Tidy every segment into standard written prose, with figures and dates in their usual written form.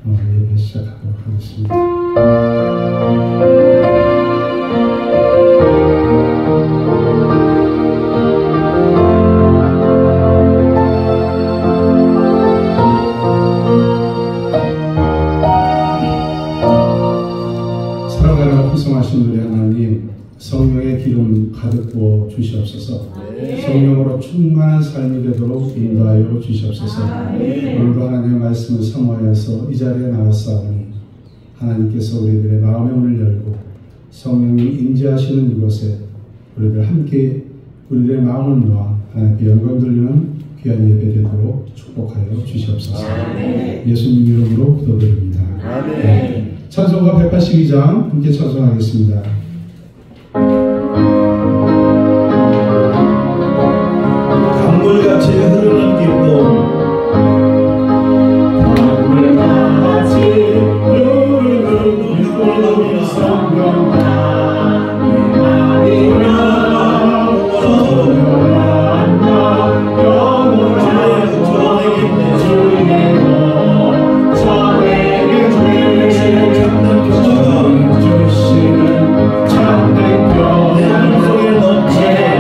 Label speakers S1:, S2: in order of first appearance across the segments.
S1: 예배 시작하도록 하겠습니다. 사랑하는 풍성하신 우리 하나님, 성령의 기름 가득 부어 주시옵소서. 성령으로 충만한 삶이 되도록 인도하여 주시옵소서. 오늘도 하나님의 말씀을 사모하여서 이 자리에 나왔사오니 하나님께서 우리들의 마음의 문을 열고 성령이 임재하시는 이곳에 우리들 함께 우리들의 마음을 모아 하나님께 영광 돌리는 귀한 예배 되도록 축복하여 주시옵소서. 예수님 이름으로 기도드립니다. 네. 찬송가 182장 함께 찬송하겠습니다.
S2: 강물같이 흐르는 기쁨, 강물같이 흐르는 기쁨, 성령아 이마리라 영원한 전에게 주의 너 전에게 주의 참는 평화가 주시는 참된 평화 내 맘속에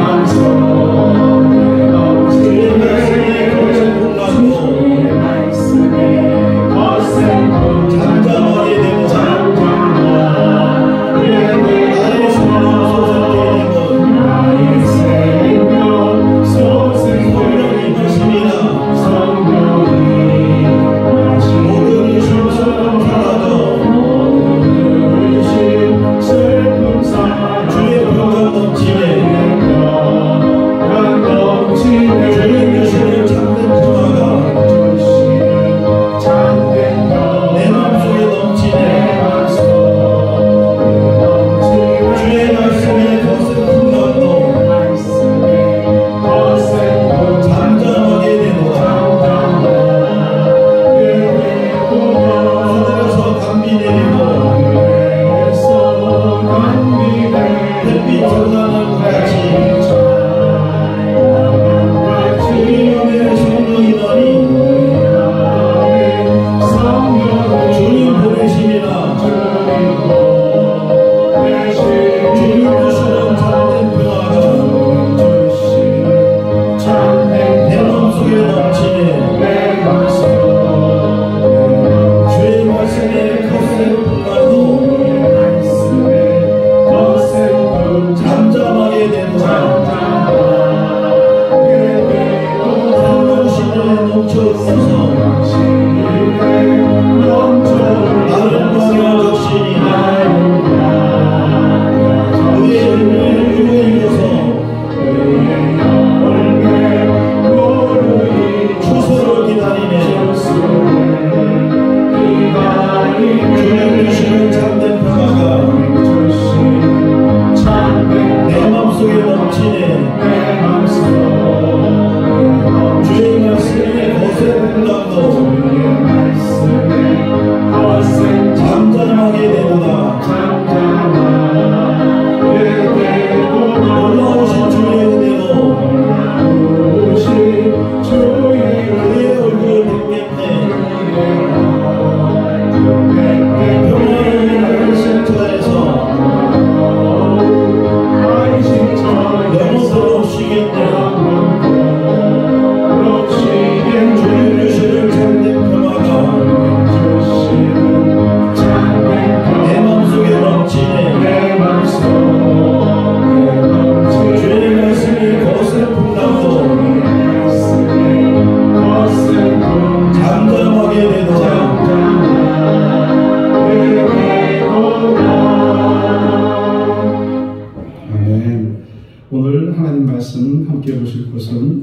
S2: 넘치네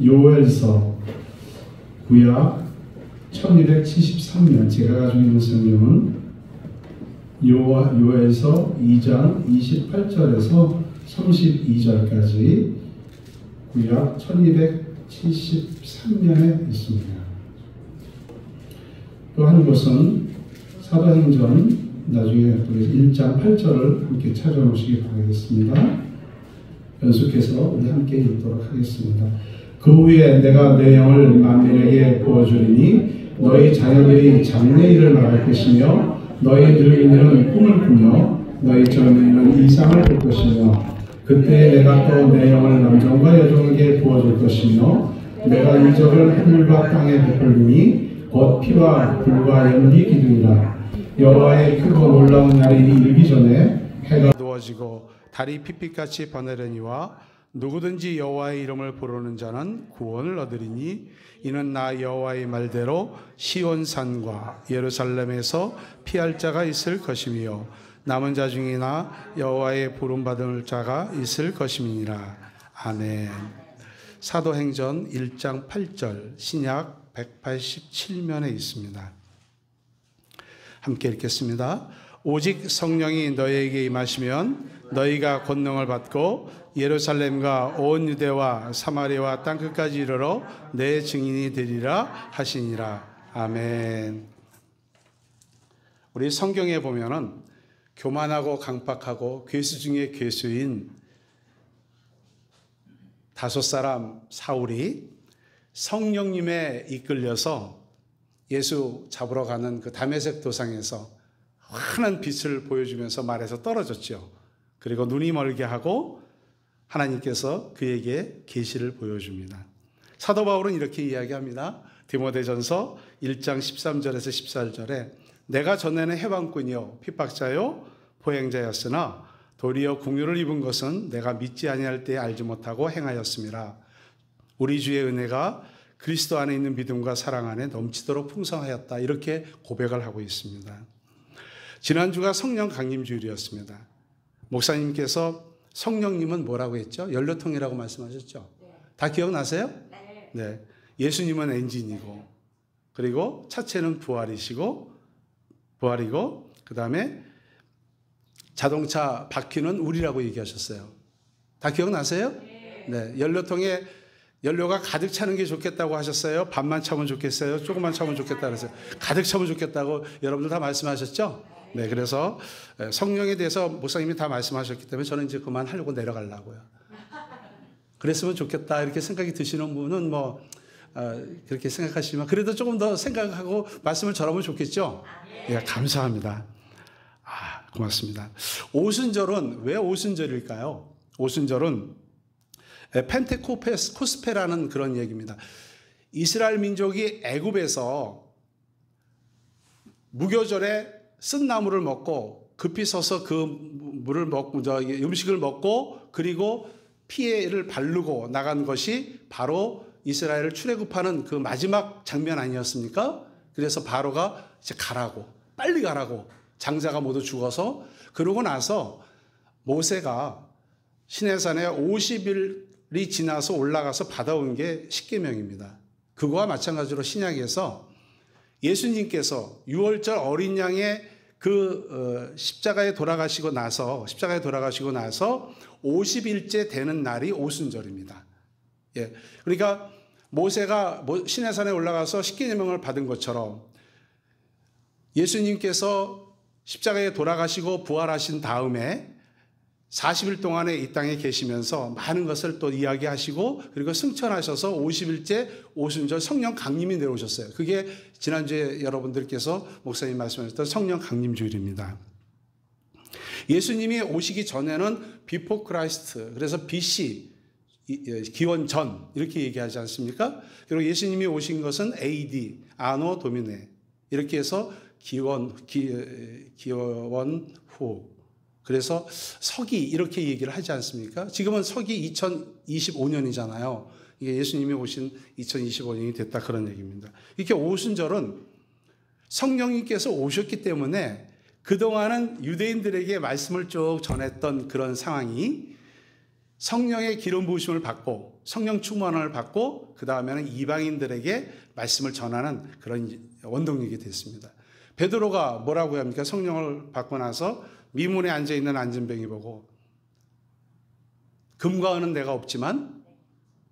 S1: 요엘서 구약 1273년 제가 가지고 있는 성경은 요엘서 2장 28절에서 32절까지 구약 1273년에 있습니다. 또 한 곳은 사도행전 나중에 1장 8절을 함께 찾아오시기 바라겠습니다. 연속해서 우리 함께 읽도록 하겠습니다. 그 후에 내가 내 영을 만민에게 부어주리니 너희 자녀들이 장래일을 말할 것이며 너희 늙은이는 꿈을 꾸며 너희 젊은이는 이상을 볼 것이며 그때 내가 또 내 영을 남종과 여종에게 부어줄 것이며 내가 이적을 하늘과 땅에 베풀리니 곧 피와 불과 연기 기둥이라. 여호와의 크고 놀라운 날이 이르기 전에 해가 누워지고 달이 핏빛같이 번뇌려니와 누구든지 여호와의 이름을 부르는 자는 구원을 얻으리니 이는 나 여호와의 말대로 시온산과 예루살렘에서 피할 자가 있을 것이며 남은 자 중이나 여호와의 부름받을 자가 있을 것임이니라. 아멘. 사도행전 1장 8절 신약 187면에 있습니다. 함께 읽겠습니다. 오직 성령이 너희에게 임하시면 너희가 권능을 받고 예루살렘과 온 유대와 사마리아와 땅끝까지 이르러 내 증인이 되리라 하시니라. 아멘. 우리 성경에 보면은 교만하고 강팍하고 괴수 중에 괴수인 5 사울이 성령님에 이끌려서 예수 잡으러 가는 그 다메섹 도상에서 환한 빛을 보여주면서 말에서 떨어졌죠. 그리고 눈이 멀게 하고 하나님께서 그에게 계시를 보여줍니다. 사도 바울은 이렇게 이야기합니다. 디모데전서 1장 13절에서 14절에 내가 전에는 해방꾼이요 핍박자요 포행자였으나 도리어 궁유를 입은 것은 내가 믿지 아니할 때에 알지 못하고 행하였음이라. 우리 주의 은혜가 그리스도 안에 있는 믿음과 사랑 안에 넘치도록 풍성하였다. 이렇게 고백을 하고 있습니다. 지난주가 성령 강림 주일이었습니다. 목사님께서 성령님은 뭐라고 했죠? 연료통이라고 말씀하셨죠? 다 기억나세요? 네. 예수님은 엔진이고 그리고 차체는 부활이고 그 다음에 자동차 바퀴는 우리라고 얘기하셨어요. 다 기억나세요? 네. 연료통에 연료가 가득 차는 게 좋겠다고 하셨어요? 반만 차면 좋겠어요? 조금만 차면 좋겠다 그랬어요? 가득 차면 좋겠다고 여러분들 다 말씀하셨죠? 네. 그래서 성령에 대해서 목사님이 다 말씀하셨기 때문에 저는 이제 그만하려고 내려가려고요. 그랬으면 좋겠다 이렇게 생각이 드시는 분은 뭐 그렇게 생각하시지만 그래도 조금 더 생각하고 말씀을 전하면 좋겠죠? 예, 감사합니다. 고맙습니다. 오순절은 왜 오순절일까요? 오순절은 펜테코스페라는 그런 얘기입니다. 이스라엘 민족이 애굽에서 무교절에 쓴 나물을 먹고 급히 서서 그 물을 먹고 음식을 먹고 그리고 피해를 바르고 나간 것이 바로 이스라엘을 출애굽하는 그 마지막 장면 아니었습니까? 그래서 바로가 이제 가라고 빨리 가라고 장자가 모두 죽어서 그러고 나서 모세가 시내산에 50일이 지나서 올라가서 받아온 게 십계명입니다. 그거와 마찬가지로 신약에서 예수님께서 6월절 어린 양의 그 십자가에 돌아가시고 나서 50일째 되는 날이 오순절입니다. 예, 그러니까 모세가 시내산에 올라가서 십계명을 받은 것처럼 예수님께서 십자가에 돌아가시고 부활하신 다음에 40일 동안에 이 땅에 계시면서 많은 것을 또 이야기하시고 그리고 승천하셔서 50일째 오순절 성령 강림이 내려오셨어요. 그게 지난주에 여러분들께서 목사님 말씀하셨던 성령 강림 주일입니다. 예수님이 오시기 전에는 비포 크라이스트, 그래서 BC, 기원 전 이렇게 얘기하지 않습니까? 그리고 예수님이 오신 것은 AD, 아노 도미네 이렇게 해서 기원 후, 그래서 서기 이렇게 얘기를 하지 않습니까? 지금은 서기 2025년이잖아요. 이게 예수님이 오신 2025년이 됐다 그런 얘기입니다. 이렇게 오순절은 성령님께서 오셨기 때문에 그동안은 유대인들에게 말씀을 쭉 전했던 그런 상황이 성령의 기름 부으심을 받고 성령 충만을 받고 그 다음에는 이방인들에게 말씀을 전하는 그런 원동력이 됐습니다. 베드로가 뭐라고 합니까? 성령을 받고 나서 미문에 앉아있는 안진뱅이 보고 금과 은은 내가 없지만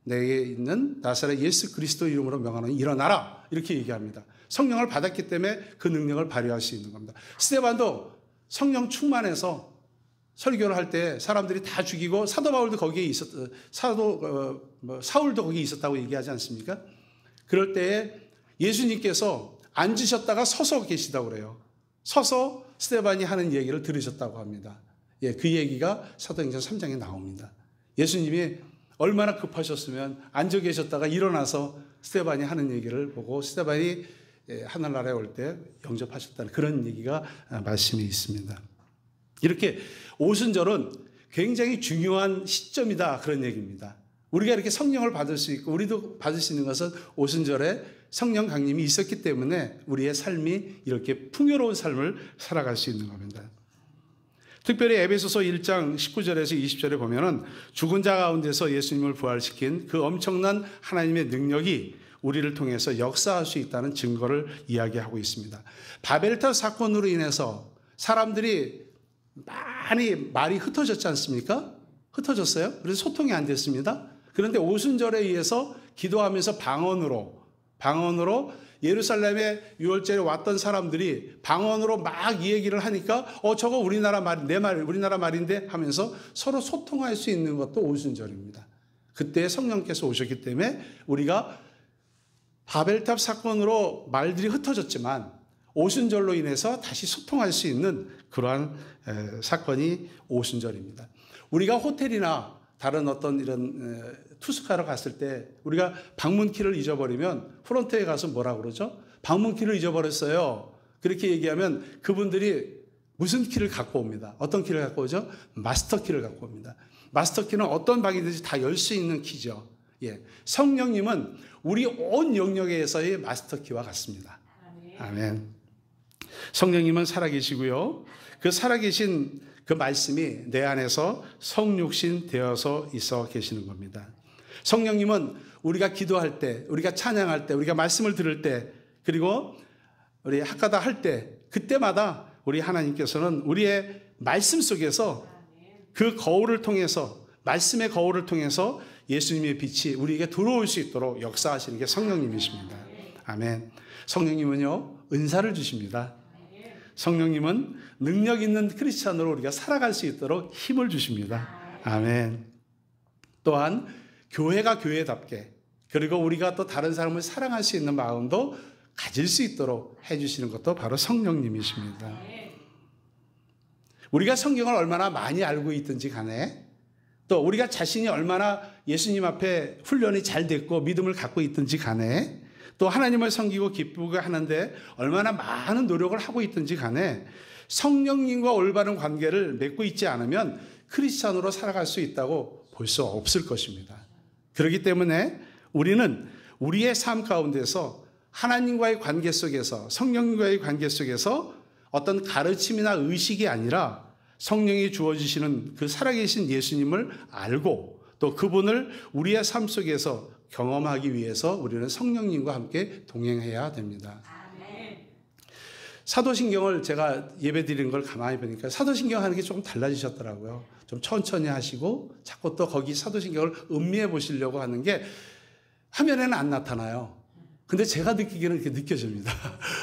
S1: 내게 있는 나사렛 예수 그리스도 이름으로 명하노니 일어나라 이렇게 얘기합니다. 성령을 받았기 때문에 그 능력을 발휘할 수 있는 겁니다. 스데반도 성령 충만해서 설교를 할 때 사람들이 다 죽이고 사도 바울도 거기에 사울도 거기에 있었다고 얘기하지 않습니까? 그럴 때에 예수님께서 앉으셨다가 서서 계시다고 그래요. 서서 스데반이 하는 얘기를 들으셨다고 합니다. 예, 그 얘기가 사도행전 3장에 나옵니다. 예수님이 얼마나 급하셨으면 앉아 계셨다가 일어나서 스데반이 하는 얘기를 보고 스데반이 하늘나라에 올 때 영접하셨다는 그런 얘기가 말씀이 있습니다. 이렇게 오순절은 굉장히 중요한 시점이다 그런 얘기입니다. 우리가 이렇게 성령을 받을 수 있고 우리도 받을 수 있는 것은 오순절에 성령 강림이 있었기 때문에 우리의 삶이 이렇게 풍요로운 삶을 살아갈 수 있는 겁니다. 특별히 에베소서 1장 19절에서 20절에 보면은 죽은 자 가운데서 예수님을 부활시킨 그 엄청난 하나님의 능력이 우리를 통해서 역사할 수 있다는 증거를 이야기하고 있습니다. 바벨탑 사건으로 인해서 사람들이 많이 말이 흩어졌지 않습니까? 흩어졌어요. 그래서 소통이 안 됐습니다. 그런데 오순절에 의해서 기도하면서 방언으로 예루살렘에 유월절에 왔던 사람들이 방언으로 막 이 얘기를 하니까 저거 우리나라 말, 우리나라 말인데 하면서 서로 소통할 수 있는 것도 오순절입니다. 그때 성령께서 오셨기 때문에 우리가 바벨탑 사건으로 말들이 흩어졌지만 오순절로 인해서 다시 소통할 수 있는 그러한 사건이 오순절입니다. 우리가 호텔이나 다른 어떤 이런 투숙하러 갔을 때 우리가 방문키를 잊어버리면 프론트에 가서 뭐라고 그러죠? 방문키를 잊어버렸어요. 그렇게 얘기하면 그분들이 무슨 키를 갖고 옵니다. 어떤 키를 갖고 오죠? 마스터 키를 갖고 옵니다. 마스터 키는 어떤 방이든지 다 열 수 있는 키죠. 예. 성령님은 우리 온 영역에서의 마스터 키와 같습니다. 아멘. 성령님은 살아계시고요. 그 살아계신 그 말씀이 내 안에서 성육신 되어서 있어 계시는 겁니다. 성령님은 우리가 기도할 때, 우리가 찬양할 때, 우리가 말씀을 들을 때, 그리고 우리 학가다 할 때, 그때마다 우리 하나님께서는 우리의 말씀 속에서 그 거울을 통해서, 말씀의 거울을 통해서 예수님의 빛이 우리에게 들어올 수 있도록 역사하시는 게 성령님이십니다. 아멘. 성령님은요, 은사를 주십니다. 성령님은 능력 있는 크리스찬으로 우리가 살아갈 수 있도록 힘을 주십니다. 아멘. 또한 교회가 교회답게, 그리고 우리가 또 다른 사람을 사랑할 수 있는 마음도 가질 수 있도록 해주시는 것도 바로 성령님이십니다. 우리가 성경을 얼마나 많이 알고 있든지 간에, 또 우리가 자신이 얼마나 예수님 앞에 훈련이 잘 됐고 믿음을 갖고 있든지 간에, 또 하나님을 섬기고 기쁘게 하는데 얼마나 많은 노력을 하고 있든지 간에 성령님과 올바른 관계를 맺고 있지 않으면 크리스찬으로 살아갈 수 있다고 볼 수 없을 것입니다. 그렇기 때문에 우리는 우리의 삶 가운데서 하나님과의 관계 속에서, 성령님과의 관계 속에서 어떤 가르침이나 의식이 아니라 성령이 주어주시는 그 살아계신 예수님을 알고 또 그분을 우리의 삶 속에서 경험하기 위해서 우리는 성령님과 함께 동행해야 됩니다. 사도신경을 제가 예배 드리는 걸 가만히 보니까 사도신경 하는 게 조금 달라지셨더라고요. 좀 천천히 하시고 자꾸 또 거기 사도신경을 음미해 보시려고 하는 게 화면에는 안 나타나요. 근데 제가 느끼기에는 이렇게 느껴집니다.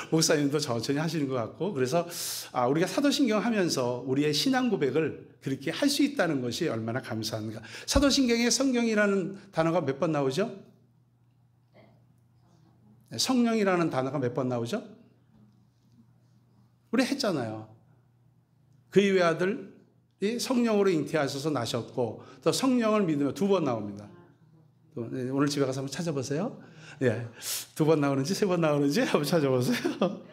S1: 목사님도 천천히 하시는 것 같고, 그래서 우리가 사도신경 하면서 우리의 신앙 고백을 그렇게 할 수 있다는 것이 얼마나 감사한가. 사도신경에 성경이라는 단어가 몇 번 나오죠? 성령이라는 단어가 몇 번 나오죠? 우리 했잖아요. 그의 외아들이 성령으로 잉태하셔서 나셨고 또 성령을 믿으며 2번 나옵니다. 오늘 집에 가서 한번 찾아보세요. 예, 2번 나오는지 3번 나오는지 한번 찾아보세요.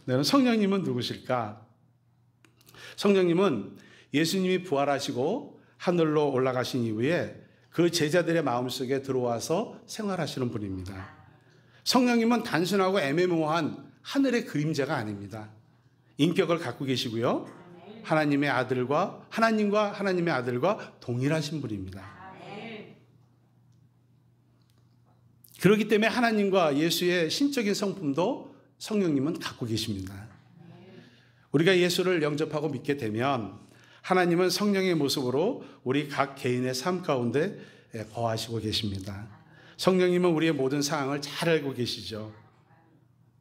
S1: 네, 성령님은 누구실까? 성령님은 예수님이 부활하시고 하늘로 올라가신 이후에 그 제자들의 마음속에 들어와서 생활하시는 분입니다. 성령님은 단순하고 애매모호한 하늘의 그림자가 아닙니다. 인격을 갖고 계시고요. 하나님과 하나님의 아들과 동일하신 분입니다. 그렇기 때문에 하나님과 예수의 신적인 성품도 성령님은 갖고 계십니다. 우리가 예수를 영접하고 믿게 되면 하나님은 성령의 모습으로 우리 각 개인의 삶 가운데 거하시고 계십니다. 성령님은 우리의 모든 상황을 잘 알고 계시죠.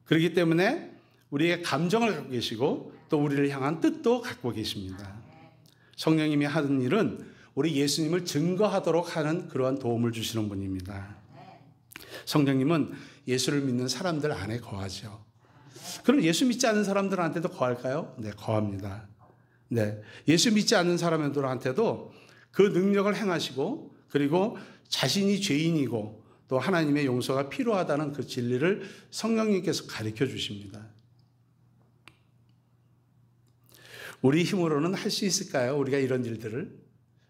S1: 그렇기 때문에 우리의 감정을 갖고 계시고 또 우리를 향한 뜻도 갖고 계십니다. 성령님이 하는 일은 우리 예수님을 증거하도록 하는 그러한 도움을 주시는 분입니다. 성령님은 예수를 믿는 사람들 안에 거하죠. 그럼 예수 믿지 않는 사람들한테도 거할까요? 네, 거합니다. 네, 예수 믿지 않는 사람들한테도 그 능력을 행하시고 그리고 자신이 죄인이고 또 하나님의 용서가 필요하다는 그 진리를 성령님께서 가르쳐 주십니다. 우리 힘으로는 할 수 있을까요? 우리가 이런 일들을?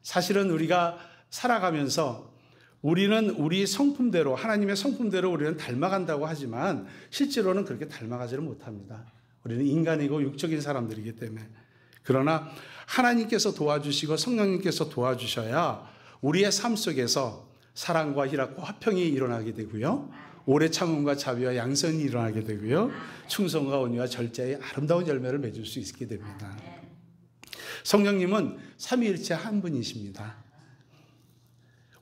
S1: 사실은 우리가 살아가면서 우리는 우리 성품대로, 하나님의 성품대로 우리는 닮아간다고 하지만 실제로는 그렇게 닮아가지를 못합니다. 우리는 인간이고 육적인 사람들이기 때문에. 그러나 하나님께서 도와주시고 성령님께서 도와주셔야 우리의 삶 속에서 사랑과 희락과 화평이 일어나게 되고요. 오래 참음과 자비와 양선이 일어나게 되고요. 충성과 온유와 절제의 아름다운 열매를 맺을 수 있게 됩니다. 성령님은 삼위일체 한 분이십니다.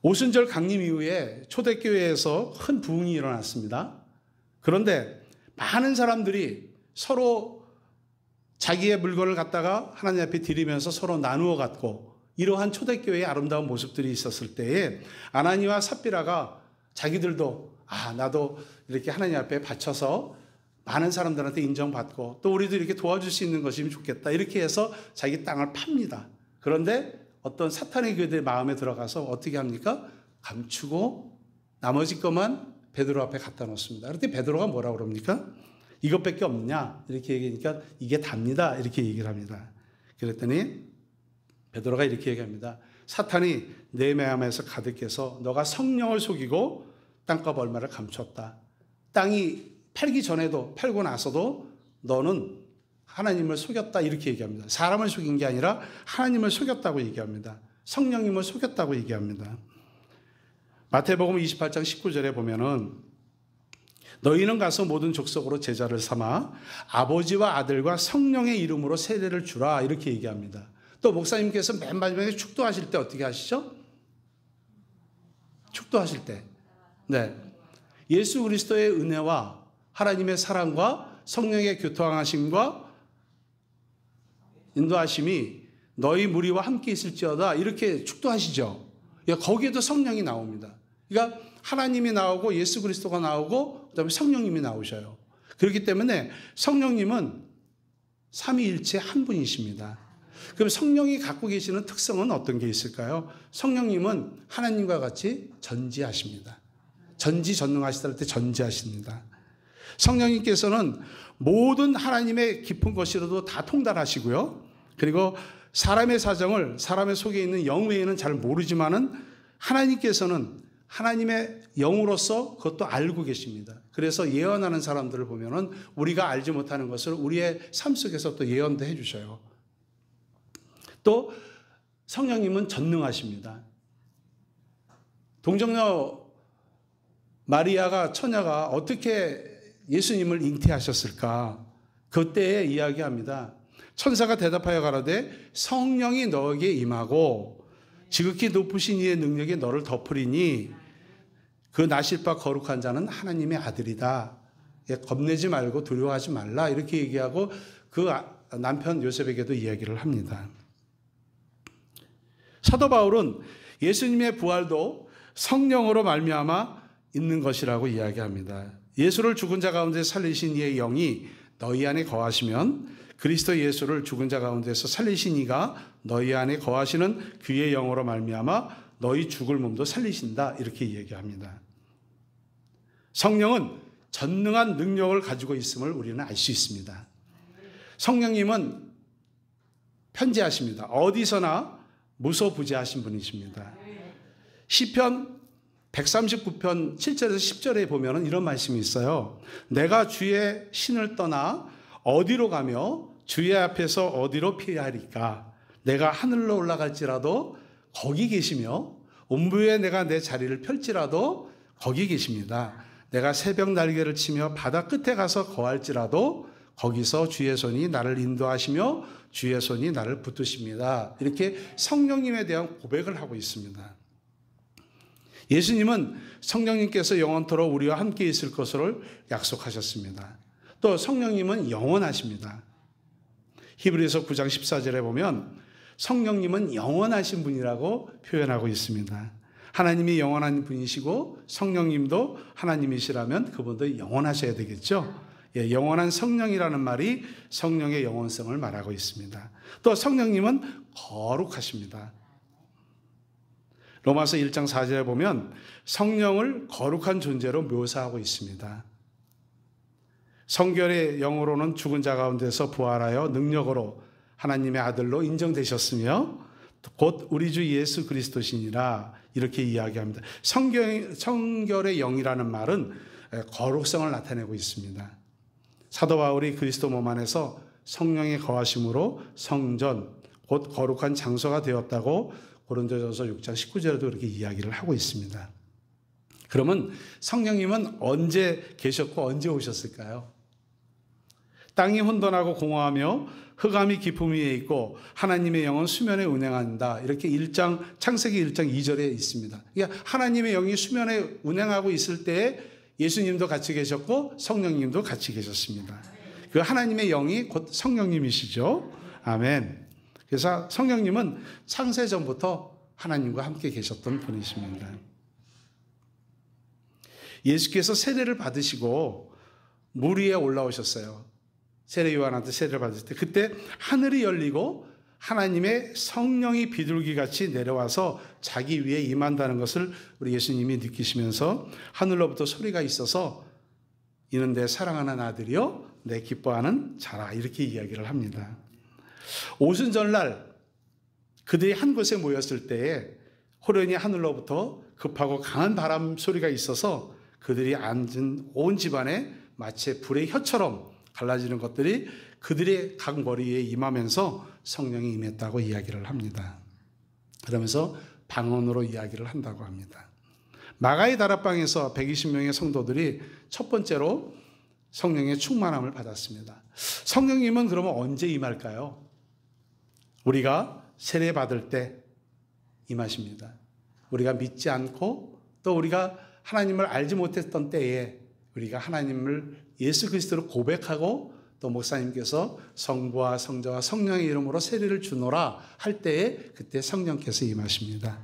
S1: 오순절 강림 이후에 초대교회에서 큰 부흥이 일어났습니다. 그런데 많은 사람들이 서로 자기의 물건을 갖다가 하나님 앞에 드리면서 서로 나누어 갖고 이러한 초대교회의 아름다운 모습들이 있었을 때에 아나니와 삽비라가 자기들도 나도 이렇게 하나님 앞에 바쳐서 많은 사람들한테 인정받고 또 우리도 이렇게 도와줄 수 있는 것이면 좋겠다. 이렇게 해서 자기 땅을 팝니다. 그런데 어떤 사탄의 그들의 마음에 들어가서 어떻게 합니까? 감추고 나머지 것만 베드로 앞에 갖다 놓습니다. 그런데 베드로가 뭐라고 그럽니까? 이것밖에 없냐? 이렇게 얘기하니까 이게 답니다. 이렇게 얘기를 합니다. 그랬더니 베드로가 이렇게 얘기합니다. 사탄이 내 마음에서 가득해서 너가 성령을 속이고 땅값 얼마를 감췄다. 땅이 팔기 전에도 팔고 나서도 너는 하나님을 속였다 이렇게 얘기합니다. 사람을 속인 게 아니라 하나님을 속였다고 얘기합니다. 성령님을 속였다고 얘기합니다. 마태복음 28장 19절에 보면은 너희는 가서 모든 족속으로 제자를 삼아 아버지와 아들과 성령의 이름으로 세례를 주라 이렇게 얘기합니다. 또 목사님께서 맨 마지막에 축도하실 때 어떻게 하시죠? 축도하실 때 네, 예수 그리스도의 은혜와 하나님의 사랑과 성령의 교통하심과 인도하심이 너희 무리와 함께 있을지어다 이렇게 축도하시죠. 거기에도 성령이 나옵니다. 그러니까 하나님이 나오고 예수 그리스도가 나오고 그다음에 성령님이 나오셔요. 그렇기 때문에 성령님은 삼위일체 한 분이십니다. 그럼 성령이 갖고 계시는 특성은 어떤 게 있을까요? 성령님은 하나님과 같이 전지하십니다. 전지전능하시다 할 때 전지하십니다. 성령님께서는 모든 하나님의 깊은 것이라도 다 통달하시고요. 그리고 사람의 사정을 사람의 속에 있는 영 외에는 잘 모르지만은 하나님께서는 하나님의 영으로서 그것도 알고 계십니다. 그래서 예언하는 사람들을 보면은 우리가 알지 못하는 것을 우리의 삶 속에서 또 예언도 해 주셔요. 또 성령님은 전능하십니다. 동정녀 마리아가 처녀가 어떻게 예수님을 잉태하셨을까? 그때에 이야기합니다. 천사가 대답하여 가라되 성령이 너에게 임하고 지극히 높으신 이의 능력이 너를 덮으리니 그 나실 바 거룩한 자는 하나님의 아들이다. 겁내지 말고 두려워하지 말라. 이렇게 얘기하고 그 남편 요셉에게도 이야기를 합니다. 사도 바울은 예수님의 부활도 성령으로 말미암아 있는 것이라고 이야기합니다. 예수를 죽은 자 가운데 살리신 이의 영이 너희 안에 거하시면 그리스도 예수를 죽은 자 가운데서 살리신 이가 너희 안에 거하시는 그의 영으로 말미암아 너희 죽을 몸도 살리신다. 이렇게 이야기합니다. 성령은 전능한 능력을 가지고 있음을 우리는 알 수 있습니다. 성령님은 편재하십니다. 어디서나 무소부재하신 분이십니다. 시편 139편 7절에서 10절에 보면 이런 말씀이 있어요. 내가 주의 신을 떠나 어디로 가며 주의 앞에서 어디로 피하리까? 내가 하늘로 올라갈지라도 거기 계시며 온부에 내가 내 자리를 펼지라도 거기 계십니다. 내가 새벽 날개를 치며 바다 끝에 가서 거할지라도 거기서 주의 손이 나를 인도하시며 주의 손이 나를 붙드십니다. 이렇게 성령님에 대한 고백을 하고 있습니다. 예수님은 성령님께서 영원토록 우리와 함께 있을 것을 약속하셨습니다. 또 성령님은 영원하십니다. 히브리서 9장 14절에 보면 성령님은 영원하신 분이라고 표현하고 있습니다. 하나님이 영원한 분이시고 성령님도 하나님이시라면 그분도 영원하셔야 되겠죠. 예, 영원한 성령이라는 말이 성령의 영원성을 말하고 있습니다. 또 성령님은 거룩하십니다. 로마서 1장 4절에 보면 성령을 거룩한 존재로 묘사하고 있습니다. 성결의 영으로는 죽은 자 가운데서 부활하여 능력으로 하나님의 아들로 인정되셨으며 곧 우리 주 예수 그리스도시니라 이렇게 이야기합니다. 성결의 영이라는 말은 거룩성을 나타내고 있습니다. 사도 바울이 그리스도 몸 안에서 성령의 거하심으로 성전 곧 거룩한 장소가 되었다고 고린도전서 6장 19절에도 그렇게 이야기를 하고 있습니다. 그러면 성령님은 언제 계셨고 언제 오셨을까요? 땅이 혼돈하고 공허하며 흑암이 깊음 위에 있고 하나님의 영은 수면에 운행한다. 이렇게 창세기 1장 2절에 있습니다. 그러니까 하나님의 영이 수면에 운행하고 있을 때에 예수님도 같이 계셨고 성령님도 같이 계셨습니다. 그 하나님의 영이 곧 성령님이시죠. 아멘. 그래서 성령님은 창세전부터 하나님과 함께 계셨던 분이십니다. 예수께서 세례를 받으시고 물 위에 올라오셨어요. 세례 요한한테 세례를 받을 때 그때 하늘이 열리고 하나님의 성령이 비둘기같이 내려와서 자기 위에 임한다는 것을 우리 예수님이 느끼시면서 하늘로부터 소리가 있어서 이는 내 사랑하는 아들이요 내 기뻐하는 자라 이렇게 이야기를 합니다. 오순절날 그들이 한 곳에 모였을 때에 호련히 하늘로부터 급하고 강한 바람 소리가 있어서 그들이 앉은 온 집안에 마치 불의 혀처럼 갈라지는 것들이 그들의 각 머리에 임하면서 성령이 임했다고 이야기를 합니다. 그러면서 방언으로 이야기를 한다고 합니다. 마가의 다락방에서 120명의 성도들이 첫 번째로 성령의 충만함을 받았습니다. 성령님은 그러면 언제 임할까요? 우리가 세례 받을 때 임하십니다. 우리가 믿지 않고 또 우리가 하나님을 알지 못했던 때에 우리가 하나님을 예수 그리스도로 고백하고 또 목사님께서 성부와 성자와 성령의 이름으로 세례를 주노라 할 때에 그때 성령께서 임하십니다.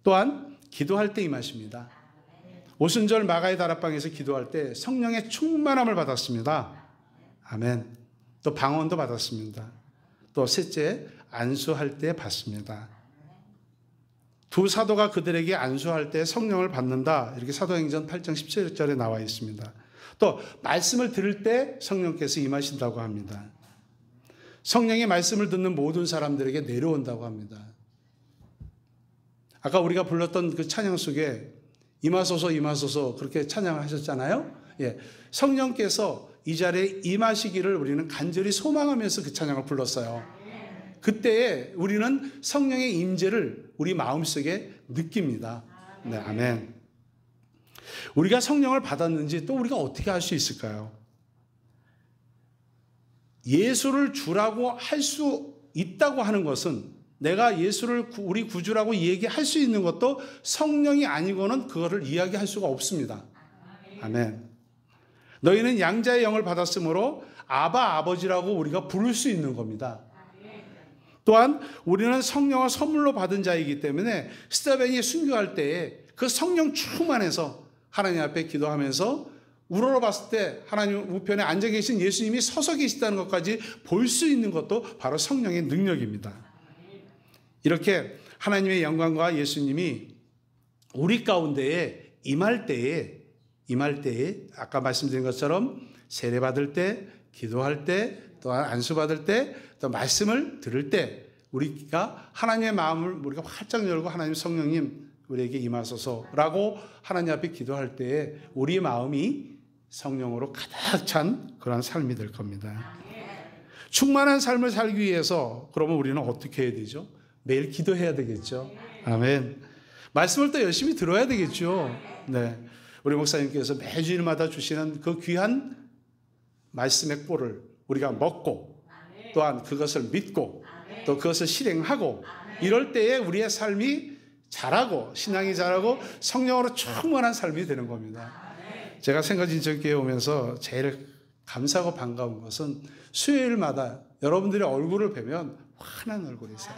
S1: 또한 기도할 때 임하십니다. 오순절 마가의 다락방에서 기도할 때 성령의 충만함을 받았습니다. 아멘. 또 방언도 받았습니다. 또 셋째 안수할 때 받습니다. 두 사도가 그들에게 안수할 때 성령을 받는다. 이렇게 사도행전 8장 17절에 나와 있습니다. 또 말씀을 들을 때 성령께서 임하신다고 합니다. 성령의 말씀을 듣는 모든 사람들에게 내려온다고 합니다. 아까 우리가 불렀던 그 찬양 속에 임하소서 임하소서 그렇게 찬양을 하셨잖아요. 예, 성령께서 이 자리에 임하시기를 우리는 간절히 소망하면서 그 찬양을 불렀어요. 그때에 우리는 성령의 임재를 우리 마음속에 느낍니다. 네, 아멘. 우리가 성령을 받았는지 또 우리가 어떻게 할 수 있을까요? 예수를 주라고 할 수 있다고 하는 것은 내가 예수를 우리 구주라고 얘기할 수 있는 것도 성령이 아니고는 그거를 이야기할 수가 없습니다. 아멘. 너희는 양자의 영을 받았으므로 아바 아버지라고 우리가 부를 수 있는 겁니다. 또한 우리는 성령을 선물로 받은 자이기 때문에 스데반이 순교할 때에 그 성령 충만해서 하나님 앞에 기도하면서 우러러봤을 때 하나님 우편에 앉아 계신 예수님이 서서 계시다는 것까지 볼 수 있는 것도 바로 성령의 능력입니다. 이렇게 하나님의 영광과 예수님이 우리 가운데에 임할 때에 아까 말씀드린 것처럼 세례 받을 때, 기도할 때, 또한 안수 받을 때, 또 말씀을 들을 때 우리가 하나님의 마음을 우리가 활짝 열고 하나님 성령님 우리에게 임하소서라고 하나님 앞에 기도할 때에 우리의 마음이 성령으로 가득 찬 그런 삶이 될 겁니다. 충만한 삶을 살기 위해서 그러면 우리는 어떻게 해야 되죠? 매일 기도해야 되겠죠. 아멘. 말씀을 또 열심히 들어야 되겠죠. 네. 우리 목사님께서 매주일마다 주시는 그 귀한 말씀의 꼴을 우리가 먹고 또한 그것을 믿고 또 그것을 실행하고 이럴 때에 우리의 삶이 자라고 신앙이 자라고 성령으로 충만한 삶이 되는 겁니다. 제가 생각진천교회 오면서 제일 감사하고 반가운 것은 수요일마다 여러분들의 얼굴을 뵈면 환한 얼굴이세요.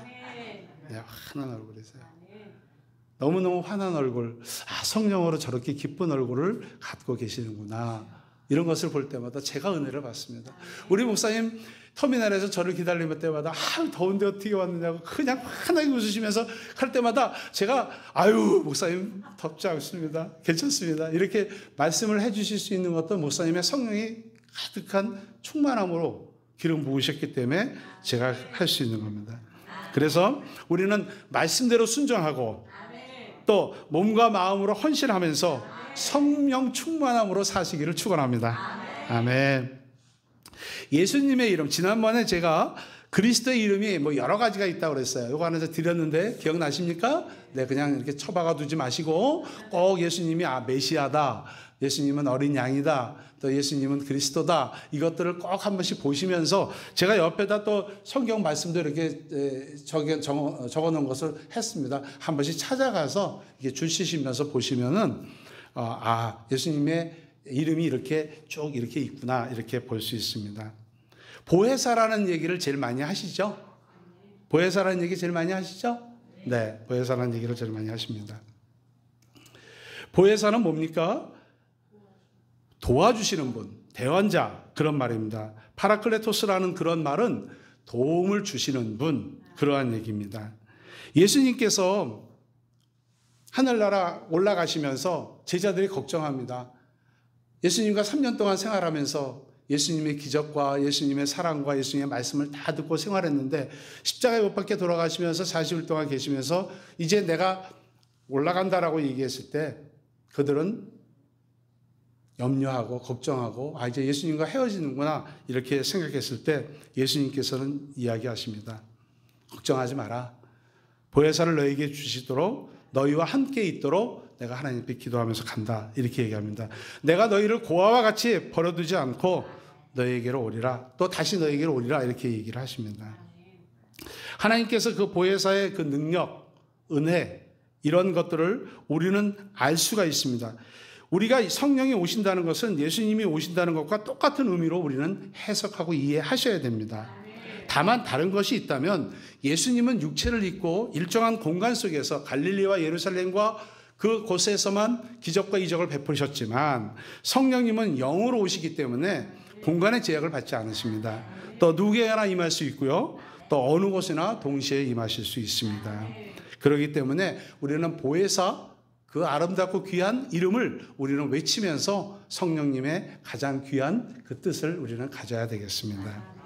S1: 네, 환한 얼굴이세요. 너무너무 환한 얼굴. 아, 성령으로 저렇게 기쁜 얼굴을 갖고 계시는구나. 이런 것을 볼 때마다 제가 은혜를 받습니다. 우리 목사님 터미널에서 저를 기다릴 때마다 더운데 어떻게 왔느냐고 그냥 환하게 웃으시면서 할 때마다 제가 아유 목사님 덥지 않습니다. 괜찮습니다. 이렇게 말씀을 해 주실 수 있는 것도 목사님의 성령이 가득한 충만함으로 기름 부으셨기 때문에 제가 할 수 있는 겁니다. 그래서 우리는 말씀대로 순종하고 또 몸과 마음으로 헌신하면서 성령 충만함으로 사시기를 축원합니다. 아멘. 예수님의 이름, 지난번에 제가 그리스도의 이름이 뭐 여러 가지가 있다고 그랬어요. 이거 하나 드렸는데 기억나십니까? 네, 그냥 이렇게 처박아 두지 마시고 꼭 예수님이 메시아다, 예수님은 어린 양이다, 또 예수님은 그리스도다, 이것들을 꼭 한 번씩 보시면서 제가 옆에다 또 성경 말씀도 이렇게 적어 놓은 것을 했습니다. 한 번씩 찾아가서 이렇게 줄 치시면서 보시면은 예수님의 이름이 이렇게 쭉 이렇게 있구나, 이렇게 볼 수 있습니다. 보혜사라는 얘기를 제일 많이 하시죠? 보혜사라는 얘기 제일 많이 하시죠? 네, 보혜사라는 얘기를 제일 많이 하십니다. 보혜사는 뭡니까? 도와주시는 분, 대원자, 그런 말입니다. 파라클레토스라는 그런 말은 도움을 주시는 분, 그러한 얘기입니다. 예수님께서 하늘나라 올라가시면서 제자들이 걱정합니다. 예수님과 3년 동안 생활하면서 예수님의 기적과 예수님의 사랑과 예수님의 말씀을 다 듣고 생활했는데 십자가에 못 박혀 돌아가시면서 40일 동안 계시면서 이제 내가 올라간다라고 얘기했을 때 그들은 염려하고 걱정하고 이제 예수님과 헤어지는구나 이렇게 생각했을 때 예수님께서는 이야기하십니다. 걱정하지 마라. 보혜사를 너에게 주시도록 너희와 함께 있도록 내가 하나님께 기도하면서 간다. 이렇게 얘기합니다. 내가 너희를 고아와 같이 버려두지 않고 너희에게로 오리라. 또 다시 너희에게로 오리라. 이렇게 얘기를 하십니다. 하나님께서 그 보혜사의 그 능력, 은혜, 이런 것들을 우리는 알 수가 있습니다. 우리가 성령이 오신다는 것은 예수님이 오신다는 것과 똑같은 의미로 우리는 해석하고 이해하셔야 됩니다. 다만 다른 것이 있다면 예수님은 육체를 입고 일정한 공간 속에서 갈릴리와 예루살렘과 그 곳에서만 기적과 이적을 베푸셨지만 성령님은 영으로 오시기 때문에 공간의 제약을 받지 않으십니다. 또 누구에게나 임할 수 있고요. 또 어느 곳에나 동시에 임하실 수 있습니다. 그렇기 때문에 우리는 보혜사, 그 아름답고 귀한 이름을 우리는 외치면서 성령님의 가장 귀한 그 뜻을 우리는 가져야 되겠습니다.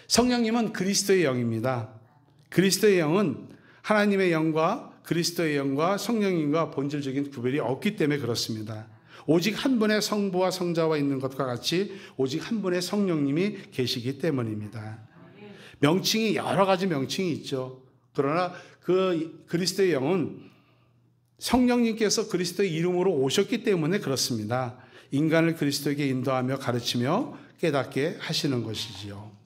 S1: 성령님은 그리스도의 영입니다. 그리스도의 영은 하나님의 영과 그리스도의 영과 성령님과 본질적인 구별이 없기 때문에 그렇습니다. 오직 한 분의 성부와 성자와 있는 것과 같이 오직 한 분의 성령님이 계시기 때문입니다. 명칭이 여러 가지 명칭이 있죠. 그러나 그 그리스도의 영은 성령님께서 그리스도의 이름으로 오셨기 때문에 그렇습니다. 인간을 그리스도에게 인도하며 가르치며 깨닫게 하시는 것이지요.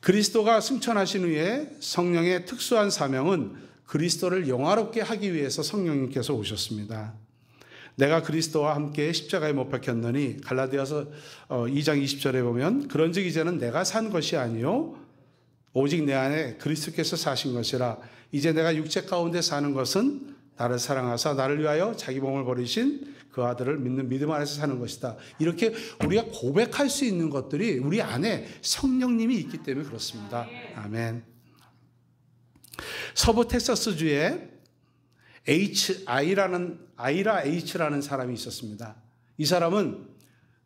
S1: 그리스도가 승천하신 후에 성령의 특수한 사명은 그리스도를 영화롭게 하기 위해서 성령님께서 오셨습니다. 내가 그리스도와 함께 십자가에 못 박혔느니 갈라디아서 2장 20절에 보면 그런즉 이제는 내가 산 것이 아니요 오직 내 안에 그리스도께서 사신 것이라. 이제 내가 육체 가운데 사는 것은 나를 사랑하사 나를 위하여 자기 몸을 버리신 그 아들을 믿는 믿음 안에서 사는 것이다. 이렇게 우리가 고백할 수 있는 것들이 우리 안에 성령님이 있기 때문에 그렇습니다. 아멘. 서부 텍사스주에 아이라 H라는 사람이 있었습니다. 이 사람은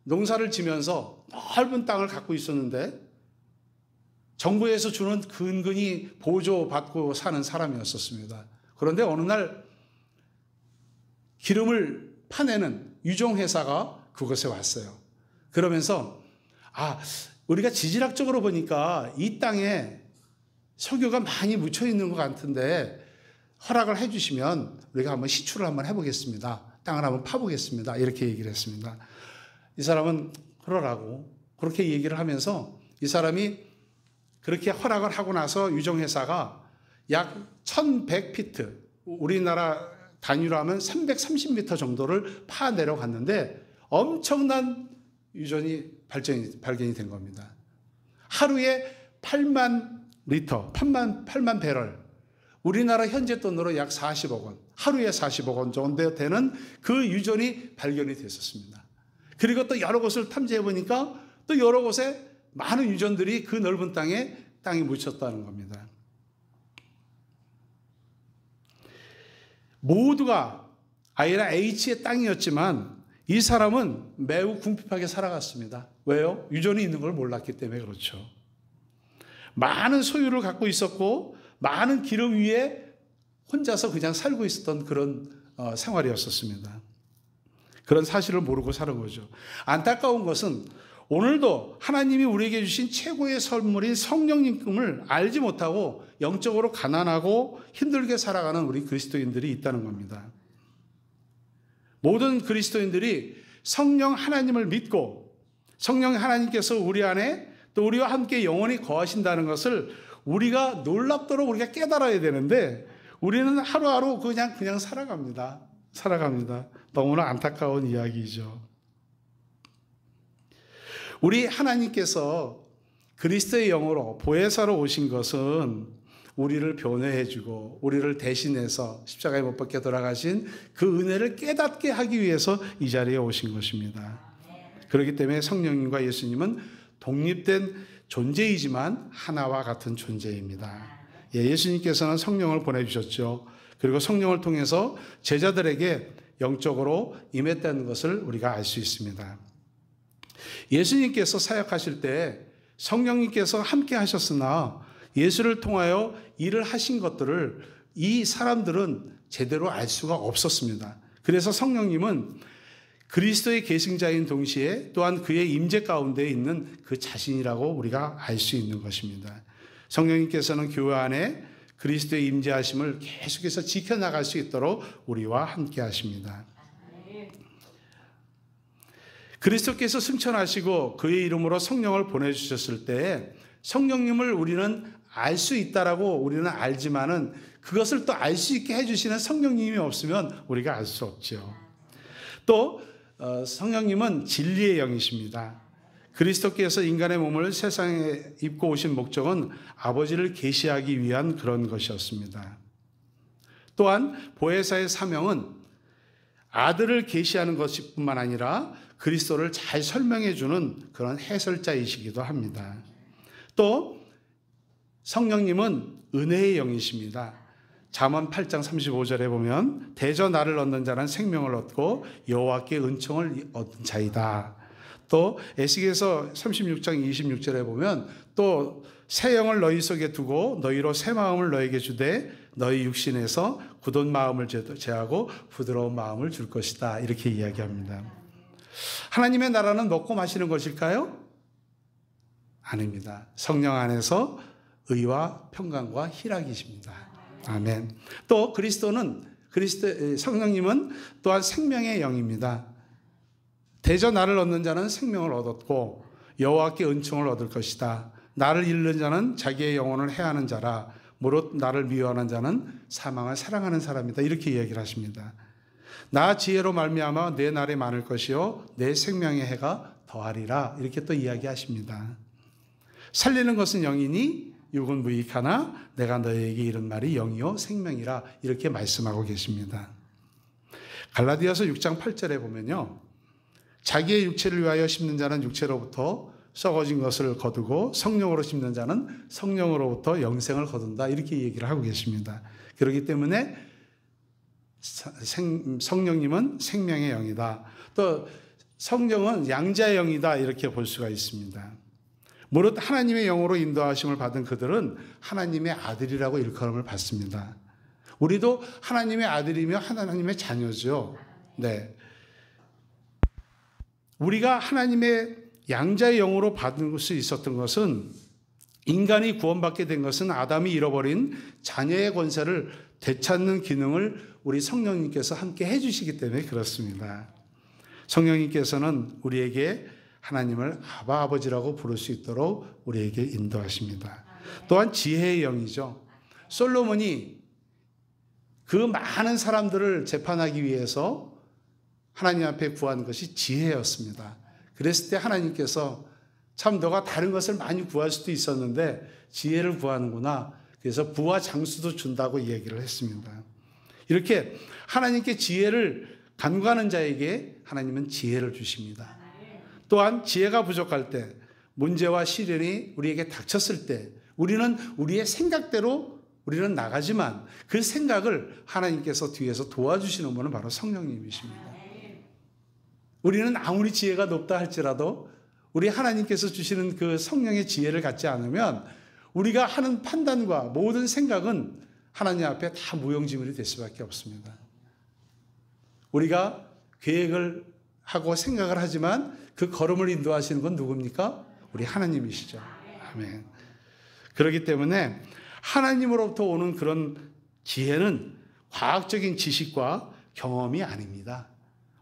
S1: 농사를 지면서 넓은 땅을 갖고 있었는데 정부에서 주는 근근히 보조받고 사는 사람이었었습니다. 그런데 어느 날 기름을 파내는 유종회사가 그곳에 왔어요. 그러면서 우리가 지질학적으로 보니까 이 땅에 석유가 많이 묻혀 있는 것 같은데 허락을 해 주시면 우리가 한번 시추를 한번 해보겠습니다. 땅을 한번 파보겠습니다. 이렇게 얘기를 했습니다. 이 사람은 그러라고 그렇게 얘기를 하면서 이 사람이 그렇게 허락을 하고 나서 유종회사가 약 1100피트, 우리나라 단위로 하면 330m 정도를 파 내려갔는데 엄청난 유전이 발견이 된 겁니다. 하루에 8만 리터, 8만 배럴, 우리나라 현재 돈으로 약 40억 원. 하루에 40억 원 정도 되는 그 유전이 발견이 됐었습니다. 그리고 또 여러 곳을 탐지해 보니까 또 여러 곳에 많은 유전들이 그 넓은 땅에 묻혔다는 겁니다. 모두가 아이라 H의 땅이었지만 이 사람은 매우 궁핍하게 살아갔습니다. 왜요? 유전이 있는 걸 몰랐기 때문에 그렇죠. 많은 소유를 갖고 있었고 많은 기름 위에 혼자서 그냥 살고 있었던 그런 생활이었었습니다. 그런 사실을 모르고 사는 거죠. 안타까운 것은 오늘도 하나님이 우리에게 주신 최고의 선물인 성령님을 알지 못하고 영적으로 가난하고 힘들게 살아가는 우리 그리스도인들이 있다는 겁니다. 모든 그리스도인들이 성령 하나님을 믿고 성령 하나님께서 우리 안에 또 우리와 함께 영원히 거하신다는 것을 우리가 놀랍도록 우리가 깨달아야 되는데 우리는 하루하루 그냥 살아갑니다. 너무나 안타까운 이야기죠. 우리 하나님께서 그리스도의 영으로 보혜사로 오신 것은 우리를 변호해주고 우리를 대신해서 십자가에 못 박혀 돌아가신 그 은혜를 깨닫게 하기 위해서 이 자리에 오신 것입니다. 그렇기 때문에 성령님과 예수님은 독립된 존재이지만 하나와 같은 존재입니다. 예수님께서는 성령을 보내주셨죠. 그리고 성령을 통해서 제자들에게 영적으로 임했다는 것을 우리가 알 수 있습니다. 예수님께서 사역하실 때 성령님께서 함께 하셨으나 예수를 통하여 일을 하신 것들을 이 사람들은 제대로 알 수가 없었습니다. 그래서 성령님은 그리스도의 계승자인 동시에 또한 그의 임재 가운데 있는 그 자신이라고 우리가 알 수 있는 것입니다. 성령님께서는 교회 안에 그리스도의 임재하심을 계속해서 지켜나갈 수 있도록 우리와 함께 하십니다. 그리스도께서 승천하시고 그의 이름으로 성령을 보내주셨을 때 성령님을 우리는 알 수 있다라고 우리는 알지만은 그것을 또 알 수 있게 해주시는 성령님이 없으면 우리가 알 수 없죠. 또 성령님은 진리의 영이십니다. 그리스도께서 인간의 몸을 세상에 입고 오신 목적은 아버지를 계시하기 위한 그런 것이었습니다. 또한 보혜사의 사명은 아들을 계시하는 것뿐만 아니라 그리스도를 잘 설명해 주는 그런 해설자이시기도 합니다. 또 성령님은 은혜의 영이십니다. 잠언 8장 35절에 보면 대저 나를 얻는 자는 생명을 얻고 여호와께 은총을 얻은 자이다. 또 에스겔서 36장 26절에 보면 또 새 영을 너희 속에 두고 너희로 새 마음을 너에게 주되 너희 육신에서 굳은 마음을 제하고 부드러운 마음을 줄 것이다. 이렇게 이야기합니다. 하나님의 나라는 먹고 마시는 것일까요? 아닙니다. 성령 안에서 의와 평강과 희락이십니다. 아멘. 또 성령님은 또한 생명의 영입니다. 대저 나를 얻는 자는 생명을 얻었고 여호와께 은총을 얻을 것이다. 나를 잃는 자는 자기의 영혼을 해하는 자라. 무릇 나를 미워하는 자는 사망을 사랑하는 사람이다. 이렇게 이야기를 하십니다. 나 지혜로 말미암아 내 날이 많을 것이요 내 생명의 해가 더하리라. 이렇게 또 이야기하십니다. 살리는 것은 영이니 육은 무익하나 내가 너희에게 이른 말이 영이요 생명이라. 이렇게 말씀하고 계십니다. 갈라디아서 6장 8절에 보면요. 자기의 육체를 위하여 심는 자는 육체로부터 썩어진 것을 거두고 성령으로 심는 자는 성령으로부터 영생을 거둔다. 이렇게 얘기를 하고 계십니다. 그렇기 때문에 성령님은 생명의 영이다. 또 성령은 양자의 영이다. 이렇게 볼 수가 있습니다. 무릇 하나님의 영으로 인도하심을 받은 그들은 하나님의 아들이라고 일컬음을 받습니다. 우리도 하나님의 아들이며 하나님의 자녀죠. 네. 우리가 하나님의 양자의 영으로 받을 수 있었던 것은 인간이 구원받게 된 것은 아담이 잃어버린 자녀의 권세를 되찾는 기능을 우리 성령님께서 함께 해주시기 때문에 그렇습니다. 성령님께서는 우리에게 하나님을 아바 아버지라고 부를 수 있도록 우리에게 인도하십니다. 또한 지혜의 영이죠. 솔로몬이 그 많은 사람들을 재판하기 위해서 하나님 앞에 구한 것이 지혜였습니다. 그랬을 때 하나님께서 참 너가 다른 것을 많이 구할 수도 있었는데 지혜를 구하는구나. 그래서 부와 장수도 준다고 얘기를 했습니다. 이렇게 하나님께 지혜를 간구하는 자에게 하나님은 지혜를 주십니다. 또한 지혜가 부족할 때, 문제와 시련이 우리에게 닥쳤을 때 우리는 우리의 생각대로 우리는 나가지만 그 생각을 하나님께서 뒤에서 도와주시는 분은 바로 성령님이십니다. 우리는 아무리 지혜가 높다 할지라도 우리 하나님께서 주시는 그 성령의 지혜를 갖지 않으면 우리가 하는 판단과 모든 생각은 하나님 앞에 다 무용지물이 될 수밖에 없습니다. 우리가 계획을 하고 생각을 하지만 그 걸음을 인도하시는 건 누굽니까? 우리 하나님이시죠. 아멘. 그렇기 때문에 하나님으로부터 오는 그런 지혜는 과학적인 지식과 경험이 아닙니다.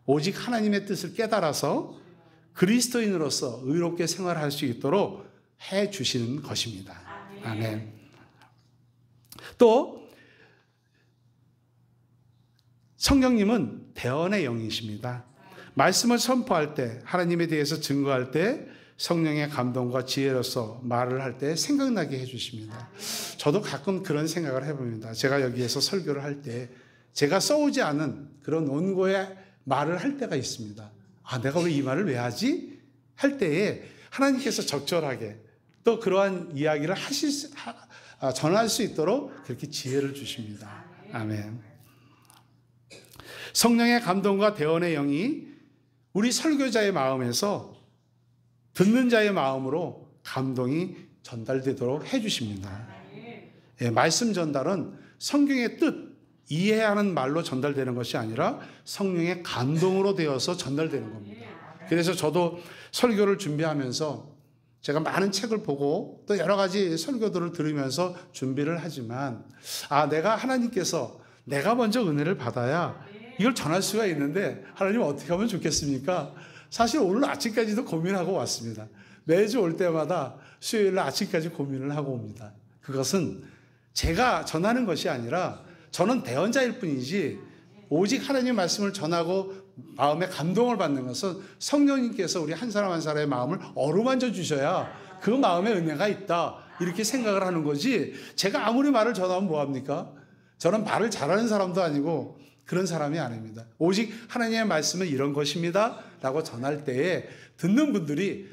S1: 오직 하나님의 뜻을 깨달아서 그리스도인으로서 의롭게 생활할 수 있도록 해 주시는 것입니다. 아멘. 또 성령님은 대언의 영이십니다. 말씀을 선포할 때, 하나님에 대해서 증거할 때 성령의 감동과 지혜로서 말을 할 때 생각나게 해주십니다. 저도 가끔 그런 생각을 해봅니다. 제가 여기에서 설교를 할 때 제가 써오지 않은 그런 원고의 말을 할 때가 있습니다. 아, 내가 왜 이 말을 왜 하지? 할 때에 하나님께서 적절하게 또 그러한 이야기를 전할 수 있도록 그렇게 지혜를 주십니다. 아멘. 성령의 감동과 대언의 영이 우리 설교자의 마음에서 듣는 자의 마음으로 감동이 전달되도록 해주십니다. 예, 말씀 전달은 성경의 뜻, 이해하는 말로 전달되는 것이 아니라 성령의 감동으로 되어서 전달되는 겁니다. 그래서 저도 설교를 준비하면서 제가 많은 책을 보고 또 여러 가지 설교들을 들으면서 준비를 하지만 내가 하나님께서 내가 먼저 은혜를 받아야 이걸 전할 수가 있는데 하나님 어떻게 하면 좋겠습니까? 사실 오늘 아침까지도 고민하고 왔습니다. 매주 올 때마다 수요일날 아침까지 고민을 하고 옵니다. 그것은 제가 전하는 것이 아니라 저는 대언자일 뿐이지 오직 하나님의 말씀을 전하고 마음에 감동을 받는 것은 성령님께서 우리 한 사람 한 사람의 마음을 어루만져 주셔야 그 마음에 은혜가 있다 이렇게 생각을 하는 거지 제가 아무리 말을 전하면 뭐합니까? 저는 말을 잘하는 사람도 아니고 그런 사람이 아닙니다. 오직 하나님의 말씀은 이런 것입니다 라고 전할 때에 듣는 분들이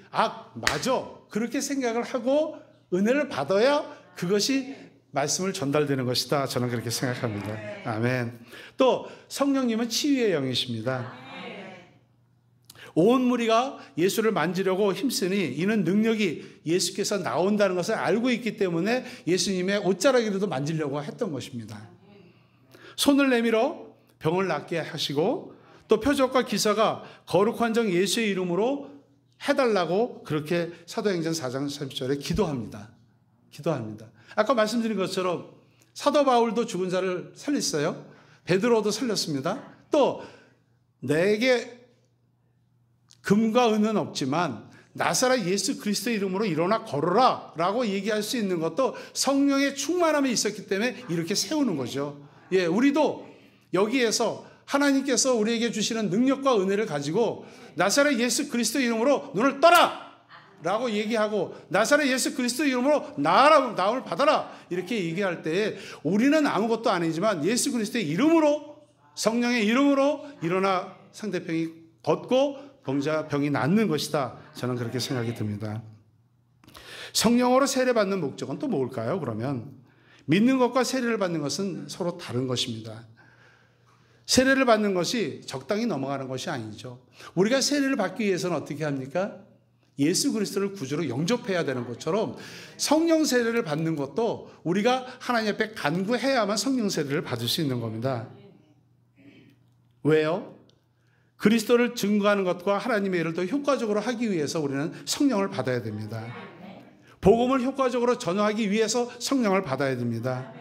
S1: 맞아 그렇게 생각을 하고 은혜를 받아야 그것이 말씀을 전달되는 것이다. 저는 그렇게 생각합니다. 아멘. 또 성령님은 치유의 영이십니다. 온 무리가 예수를 만지려고 힘쓰니 이는 능력이 예수께서 나온다는 것을 알고 있기 때문에 예수님의 옷자락이라도 만지려고 했던 것입니다. 손을 내밀어 병을 낫게 하시고 또 표적과 기사가 거룩한 정 예수의 이름으로 해달라고 그렇게 사도행전 4장 30절에 기도합니다. 아까 말씀드린 것처럼 사도 바울도 죽은 자를 살렸어요. 베드로도 살렸습니다. 또 내게 금과 은은 없지만 나사렛 예수 그리스도 이름으로 일어나 걸어라 라고 얘기할 수 있는 것도 성령의 충만함이 있었기 때문에 이렇게 세우는 거죠. 예, 우리도 여기에서 하나님께서 우리에게 주시는 능력과 은혜를 가지고 나사렛 예수 그리스도 이름으로 눈을 떠라! 라고 얘기하고 나사렛 예수 그리스도 이름으로 나음을 받아라! 이렇게 얘기할 때 우리는 아무것도 아니지만 예수 그리스도의 이름으로 성령의 이름으로 일어나 상대편이 걷고 병이 낫는 것이다. 저는 그렇게 생각이 듭니다. 성령으로 세례받는 목적은 또 뭘까요? 그러면 믿는 것과 세례를 받는 것은 서로 다른 것입니다. 세례를 받는 것이 적당히 넘어가는 것이 아니죠. 우리가 세례를 받기 위해서는 어떻게 합니까? 예수 그리스도를 구주로 영접해야 되는 것처럼 성령 세례를 받는 것도 우리가 하나님 앞에 간구해야만 성령 세례를 받을 수 있는 겁니다. 왜요? 그리스도를 증거하는 것과 하나님의 일을 더 효과적으로 하기 위해서 우리는 성령을 받아야 됩니다. 복음을 효과적으로 전하기 위해서 성령을 받아야 됩니다.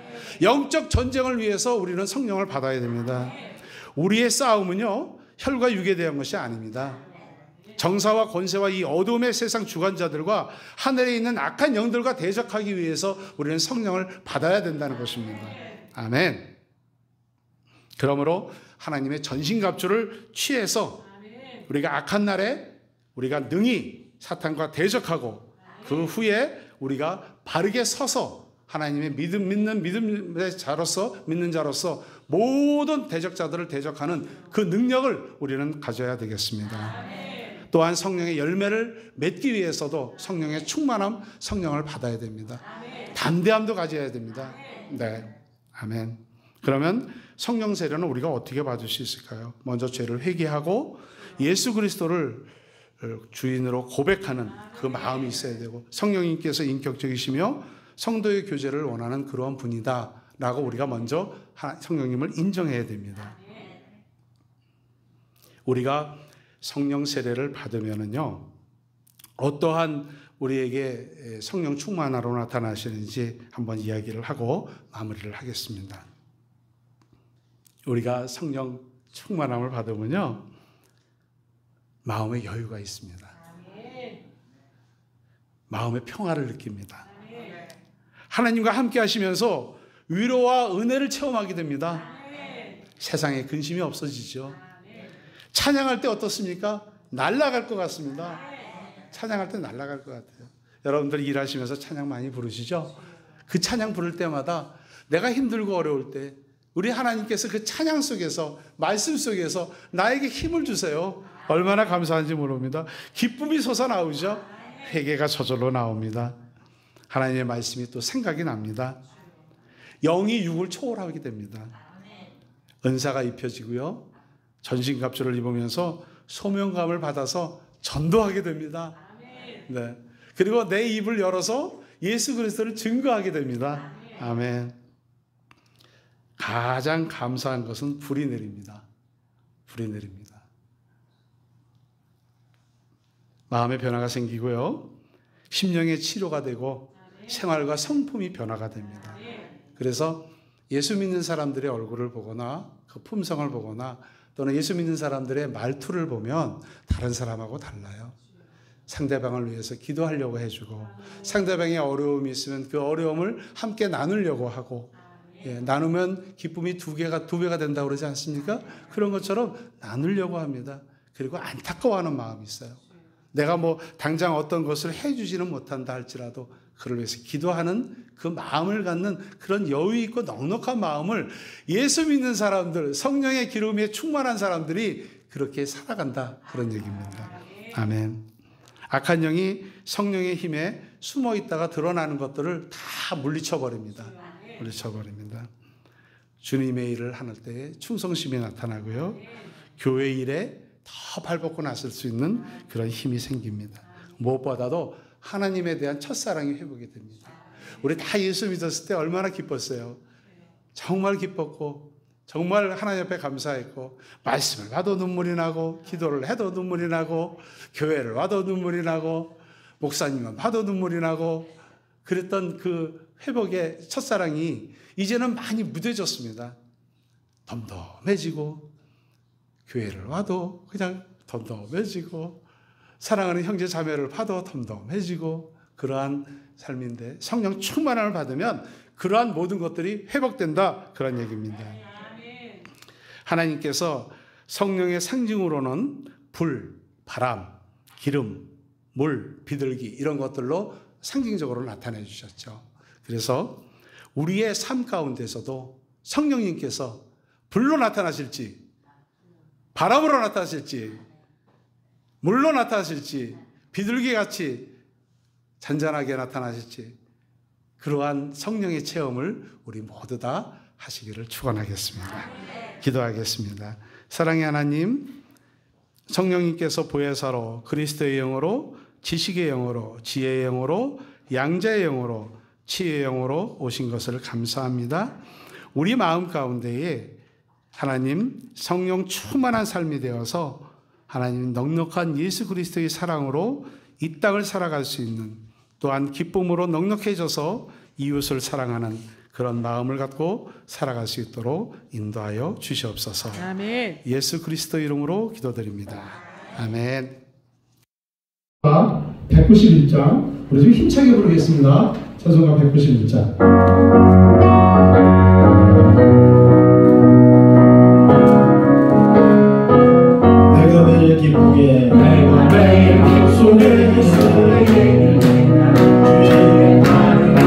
S1: 영적 전쟁을 위해서 우리는 성령을 받아야 됩니다. 우리의 싸움은요, 혈과 육에 대한 것이 아닙니다. 정사와 권세와 이 어둠의 세상 주관자들과 하늘에 있는 악한 영들과 대적하기 위해서 우리는 성령을 받아야 된다는 것입니다. 아멘. 그러므로 하나님의 전신갑주를 취해서 우리가 악한 날에 우리가 능히 사탄과 대적하고 그 후에 우리가 바르게 서서 하나님의 믿는 자로서 모든 대적자들을 대적하는 그 능력을 우리는 가져야 되겠습니다. 또한 성령의 열매를 맺기 위해서도 성령의 충만함, 성령을 받아야 됩니다. 담대함도 가져야 됩니다. 네, 아멘. 그러면 성령 세례는 우리가 어떻게 받을 수 있을까요? 먼저 죄를 회개하고 예수 그리스도를 주인으로 고백하는 그 마음이 있어야 되고, 성령님께서 인격적이시며 성도의 교제를 원하는 그러한 분이다 라고 우리가 먼저 성령님을 인정해야 됩니다. 우리가 성령 세례를 받으면은요, 어떠한 우리에게 성령 충만하로 나타나시는지 한번 이야기를 하고 마무리를 하겠습니다. 우리가 성령 충만함을 받으면요, 마음의 여유가 있습니다. 마음의 평화를 느낍니다. 하나님과 함께 하시면서 위로와 은혜를 체험하게 됩니다. 세상에 근심이 없어지죠. 찬양할 때 어떻습니까? 날아갈 것 같습니다. 찬양할 때 날아갈 것 같아요. 여러분들 일하시면서 찬양 많이 부르시죠? 그 찬양 부를 때마다 내가 힘들고 어려울 때 우리 하나님께서 그 찬양 속에서, 말씀 속에서 나에게 힘을 주세요. 얼마나 감사한지 모릅니다. 기쁨이 솟아나오죠. 회개가 저절로 나옵니다. 하나님의 말씀이 또 생각이 납니다. 영이 육을 초월하게 됩니다. 은사가 입혀지고요, 전신갑주를 입으면서 소명감을 받아서 전도하게 됩니다. 네. 그리고 내 입을 열어서 예수 그리스도를 증거하게 됩니다. 아멘. 가장 감사한 것은 불이 내립니다. 불이 내립니다. 마음의 변화가 생기고요, 심령의 치료가 되고 생활과 성품이 변화가 됩니다. 그래서 예수 믿는 사람들의 얼굴을 보거나 그 품성을 보거나 또는 예수 믿는 사람들의 말투를 보면 다른 사람하고 달라요. 상대방을 위해서 기도하려고 해주고, 상대방의 어려움이 있으면 그 어려움을 함께 나누려고 하고, 나누면 기쁨이 두 배가 된다고 그러지 않습니까? 그런 것처럼 나누려고 합니다. 그리고 안타까워하는 마음이 있어요. 내가 뭐 당장 어떤 것을 해주지는 못한다 할지라도 그를 위해서 기도하는 그 마음을 갖는 그런 여유 있고 넉넉한 마음을 예수 믿는 사람들, 성령의 기름에 충만한 사람들이 그렇게 살아간다, 그런 얘기입니다. 아멘. 악한 영이 성령의 힘에 숨어 있다가 드러나는 것들을 다 물리쳐버립니다. 물리쳐버립니다. 주님의 일을 하는 때에 충성심이 나타나고요, 교회 일에 더 발벗고 나설 수 있는 그런 힘이 생깁니다. 무엇보다도 하나님에 대한 첫사랑이 회복이 됩니다. 우리 다 예수 믿었을 때 얼마나 기뻤어요. 정말 기뻤고 정말 하나님 앞에 감사했고, 말씀을 봐도 눈물이 나고, 기도를 해도 눈물이 나고, 교회를 와도 눈물이 나고, 목사님만 봐도 눈물이 나고, 그랬던 그 회복의 첫사랑이 이제는 많이 무뎌졌습니다. 덤덤해지고, 교회를 와도 그냥 덤덤해지고, 사랑하는 형제 자매를 봐도 덤덤해지고, 그러한 삶인데, 성령 충만함을 받으면 그러한 모든 것들이 회복된다, 그런 얘기입니다. 하나님께서 성령의 상징으로는 불, 바람, 기름, 물, 비둘기 이런 것들로 상징적으로 나타내 주셨죠. 그래서 우리의 삶 가운데서도 성령님께서 불로 나타나실지, 바람으로 나타나실지, 물로 나타나실지, 비둘기같이 잔잔하게 나타나실지, 그러한 성령의 체험을 우리 모두 다 하시기를 축원하겠습니다. 기도하겠습니다. 사랑의 하나님, 성령님께서 보혜사로, 그리스도의 영으로, 지식의 영으로, 지혜의 영으로, 양자의 영으로, 치유의 영으로 오신 것을 감사합니다. 우리 마음 가운데에 하나님 성령 충만한 삶이 되어서 하나님 넉넉한 예수 그리스도의 사랑으로 이 땅을 살아갈 수 있는, 또한 기쁨으로 넉넉해져서 이웃을 사랑하는 그런 마음을 갖고 살아갈 수 있도록 인도하여 주시옵소서. 아멘. 예수 그리스도 이름으로 기도드립니다. 아멘.
S2: 191장 우리 좀 힘차게 부르겠습니다. 찬송가 191장. 내가 매일 기쁘게, 내가 매일 기쁘게 주의 나를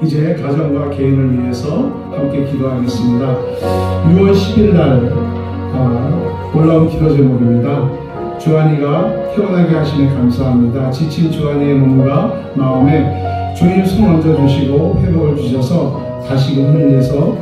S1: 이제 가정과 개인을 위해서 함께 기도하겠습니다. 6월 10일 날 올라온 기도 제목입니다. 주한이가 태어나게 하시니 감사합니다. 지친 주한이의 몸과 마음에 주님 손 얹어주시고 회복을 주셔서 다시금 힘내서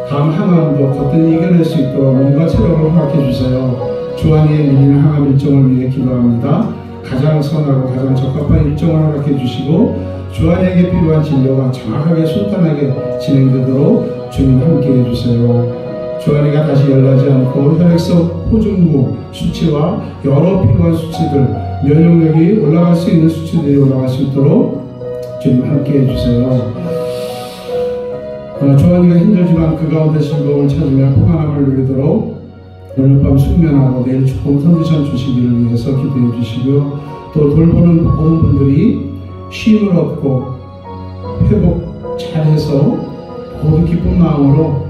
S1: 다음 항암도 거뜬히 이겨낼 수 있도록 몸과 체력을 허락해 주세요. 주한이의 밀리는 항암 일정을 위해 기도합니다. 가장 선하고 가장 적합한 일정을 허락해 주시고 주한이에게 필요한 진료가 정확하게 순탄하게 진행되도록 주님 함께 해주세요. 주한이가 다시 열나지 않고 혈액성 호중구 수치와 여러 필요한 수치들, 면역력이 올라갈 수 있는 수치들이 올라갈 수 있도록 주님 함께 해주세요. 주한이가 힘들지만 그 가운데 즐거움을 찾으며 평안함을 누리도록 오늘 밤 숙면하고 내일 좋은 컨디션 주시기를 위해서 기도해 주시고요. 또 돌보는 모든 분들이 쉼을 얻고 회복 잘해서 모두 기쁜 마음으로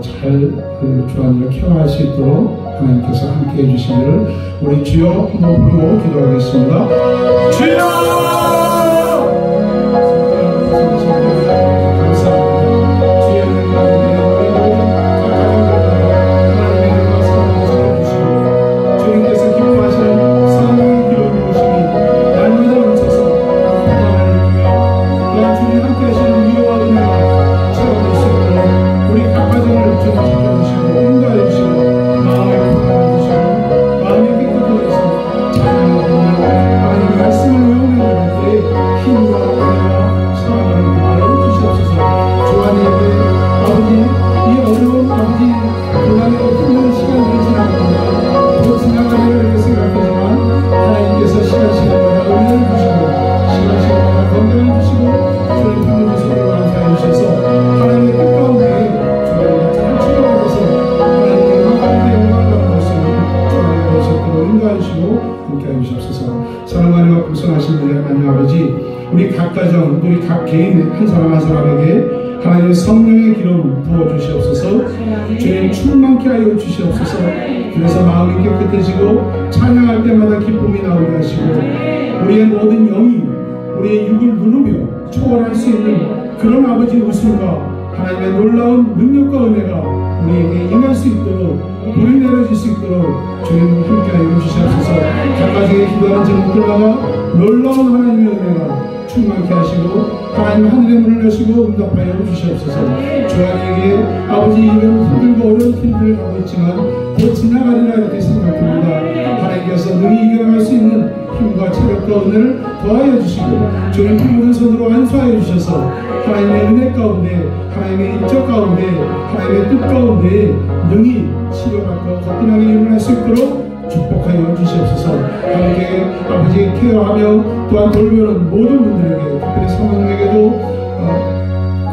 S1: 주한이를 케어할 수 있도록 하나님께서 함께 해주시기를 우리 주여 한번 부르고 기도하겠습니다. 주여! 우리 각 가정, 우리 각 개인 한 사람 한 사람에게 하나님의 성령의 기름 부어주시옵소서. 주님 충만케 하여 주시옵소서. 그래서 마음이 깨끗해지고 찬양할 때마다 기쁨이 나오게 하시고 우리의 모든 영이 우리의 육을 누르며 초월할 수 있는 그런 아버지의 웃음과 하나님의 놀라운 능력과 은혜가 우리에게 임할 수 있도록 불이 내려질 수 있도록 주님 함께하여 주시옵소서. 각 가정에 기도하는 제목들마다 놀라운 하나님의 은혜가 충만케 하시고 하나님 하늘의 문을 여시고 응답하여 주시옵소서. 주한에게 아버지 이런 힘들고 어려운 길들을 가고 있지만 더 지나가리라 이렇게 생각합니다. 하나님께서 능히 이겨나갈 수 있는 힘과 체력과 은혜를 더하여 주시고 주님 푸른 손으로 안수하여 주셔서 하나님의 은혜 가운데 하나님의 인적 가운데 하나님의 뜻 가운데 능히 치료받고 거듭나게 일어날 수 있도록 축복하여 주시옵소서. 함께 아버지 케어하며 또한 돌보는 모든 분들에게 특별히 사모님에게도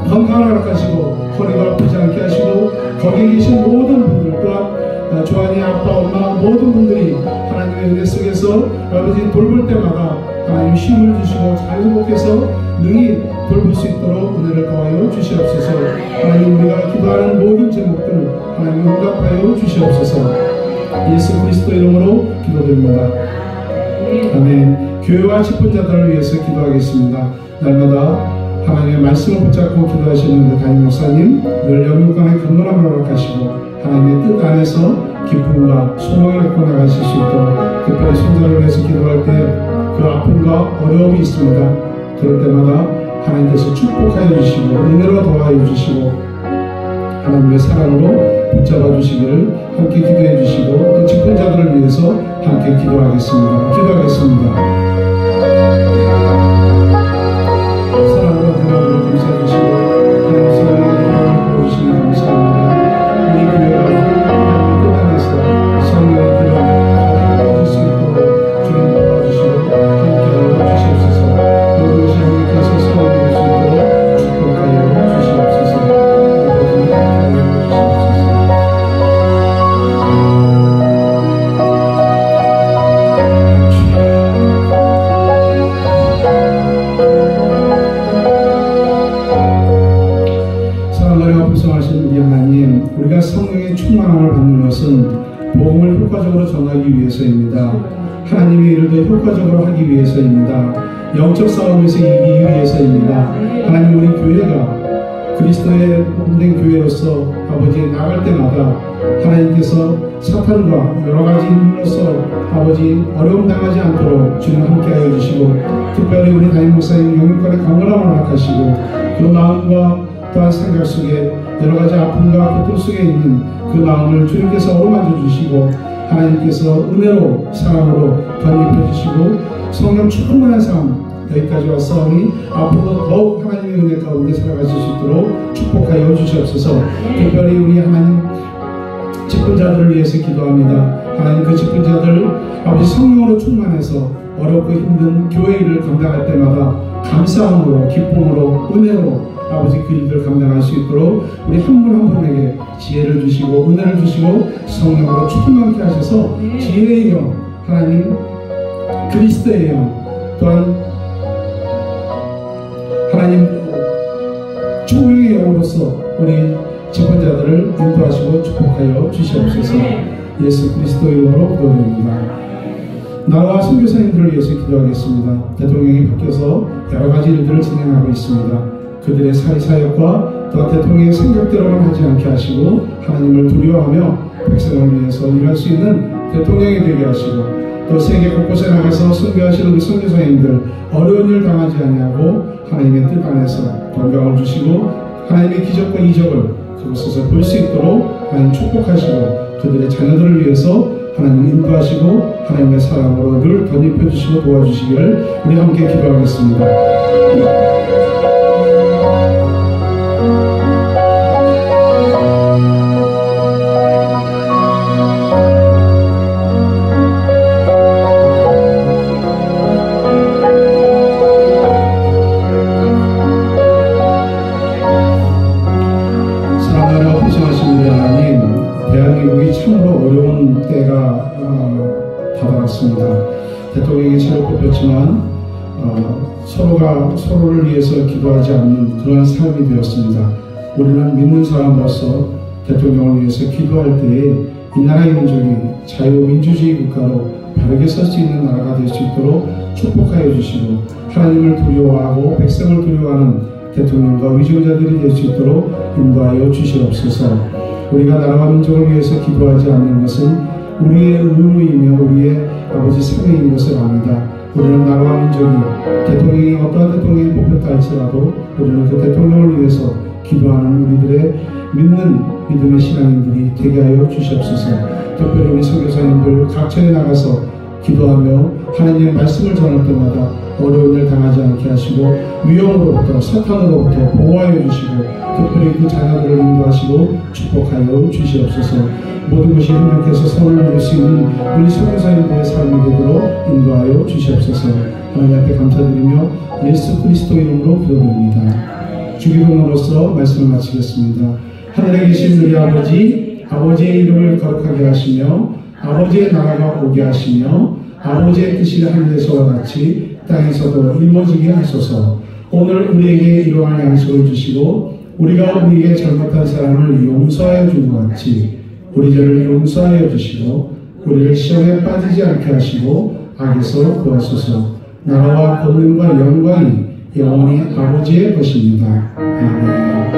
S1: 건강을 허락하시고 허리가 아프지 않게 하시고 거기에 계신 모든 분들 또한 조한이 아빠 엄마 모든 분들이 하나님의 은혜 속에서 아버지 돌볼 때마다 하나님 힘을 주시고 잘 회복해서 능히 돌볼 수 있도록 은혜를 더하여 주시옵소서. 하나님 우리가 기도하는 모든 제목들 하나님 응답하여 주시옵소서. 예수 그리스도 이름으로 기도드립니다. 아멘. 교회와 직분자들을 위해서 기도하겠습니다. 날마다 하나님의 말씀을 붙잡고 기도하시는 담임 목사님 늘 영육간의 건강함을 허락하시고 하나님의 뜻 안에서 기쁨과 소망을 갖고 나가실 수 있도록 특별히 손자를 위해서 기도할 때 그 아픔과 어려움이 있습니다. 그럴 때마다 하나님께서 축복하여 주시고 은혜로 도와여 주시고 하나님의 사랑으로 붙잡아 주시기를 함께 기도해 주시고 또 직분자들을 위해서 함께 기도하겠습니다. 사랑으로 대답을 감사해 주시고 하나님 사랑의 기도를 보여주시니 감사합니다. 우리 교회가 하나님의 뜻 안에서 성령의 기도를 얻을 수 있도록 주님 도와주시고 함께하여 주시옵소서. 모든 것이 하나님께서 사랑해 주시고 축복하여 주시옵소서. 모든 하나님 주시옵소서. 풍성하신 우리 하나님, 우리가 성령의 충만함을 받는 것은 복음을 효과적으로 전하기 위해서입니다. 하나님의 일을 더 효과적으로 하기 위해서입니다. 영적 싸움에서 이기기 위해서입니다. 하나님, 우리 교회가 그리스도의 몸된 교회로서 아버지 나갈 때마다 하나님께서 사탄과 여러가지 힘으로써 아버지 어려움 당하지 않도록 주님 함께하여 주시고 특별히 우리 담임 목사님 영육간의 강건함을 허락하시고 그 마음과 또한 생각 속에 여러가지 아픔과 고통 속에 있는 그 마음을 주님께서 어루만져 주시고 하나님께서 은혜로 사랑으로 덧입혀 주시고 성령 충만한 삶 여기까지 왔사오니 앞으로도 더욱 하나님의 은혜 가운데 살아가실 수 있도록 축복하여 주시옵소서. 특별히 우리 하나님 직분자들을 위해서 기도합니다. 하나님 그 직분자들 아버지 성령으로 충만해서 어렵고 힘든 교회 일을 감당할 때마다 감사함으로 기쁨으로 은혜로 아버지 그 일들을 감당할 수 있도록 우리 한 분 한 분에게 지혜를 주시고 은혜를 주시고 성령으로 충만케 하셔서 지혜의 영 하나님 그리스도의 영 또한 하나님 총명의 영으로서 우리 직분자들을 인도하시고 축복하여 주시옵소서. 예수 그리스도 이름으로 기도드립니다. 나와 선교사님들을 위해서 기도하겠습니다. 대통령이 바뀌어서 여러 가지 일들을 진행하고 있습니다. 그들의 사회사역과 또 대통령의 생각대로만 하지 않게 하시고 하나님을 두려워하며 백성을 위해서 일할 수 있는 대통령이 되게 하시고 또 세계 곳곳에 나가서 선교하시는 우리 선교사님들 어려운 일 당하지 아니하고 하나님의 뜻 안에서 건강을 주시고 하나님의 기적과 이적을 그곳에서 볼 수 있도록 하나님 축복하시고 그들의 자녀들을 위해서 하나님 인도하시고 하나님의 사랑으로 늘 덧입혀 주시고 도와주시기를 우리 함께 기도하겠습니다. 대한민국이 참으로 어려운 때가 다가왔습니다. 대통령이 새로 뽑혔지만 서로가 서로를 위해서 기도하지 않는 그러한 삶이 되었습니다. 우리는 믿는 사람으로서 대통령을 위해서 기도할 때에 이 나라의 민족이 자유민주주의 국가로 바르게 설 수 있는 나라가 될 수 있도록 축복하여 주시고 하나님을 두려워하고 백성을 두려워하는 대통령과 위정자들이 될 수 있도록 인도하여 주시옵소서. 우리가 나라와 민족을 위해서 기도하지 않는 것은 우리의 의무이며 우리의 아버지 사명인 것을 압니다. 우리는 나라와 민족이 대통령이 어떠한 대통령이 뽑혔다 할지라도 우리는 그 대통령을 위해서 기도하는 우리들의 믿는 믿음의 신앙인들이 되게 하여 주시옵소서. 특별히 우리 선교사님들 각처에 나가서 기도하며 하나님의 말씀을 전할 때마다 어려운 일 당하지 않게 하시고 위험으로부터 사탄으로부터 보호하여 주시고 특별히 그 자녀들을 인도하시고 축복하여 주시옵소서. 모든 것이 하나님께서 선을 이룰 수 있는 우리 선교사님들의 삶이 되도록 인도하여 주시옵소서. 하나님 앞에 감사드리며 예수 그리스도 이름으로 기도드립니다. 주기도문으로서 말씀을 마치겠습니다. 하늘에 계신 우리 아버지, 아버지의 이름을 거룩하게 하시며 아버지의 나라가 오게 하시며 아버지의 뜻이 하늘에서와 같이 땅에서도 이루어지게 하소서. 오늘 우리에게 일용할 양식을 주시고 우리가 우리에게 잘못한 사람을 용서하여 준 것 같이 우리 죄를 용서하여 주시고 우리를 시험에 빠지지 않게 하시고 악에서 구하소서. 나라와 권능과 영광이 영원히 아버지의 것입니다. 아멘.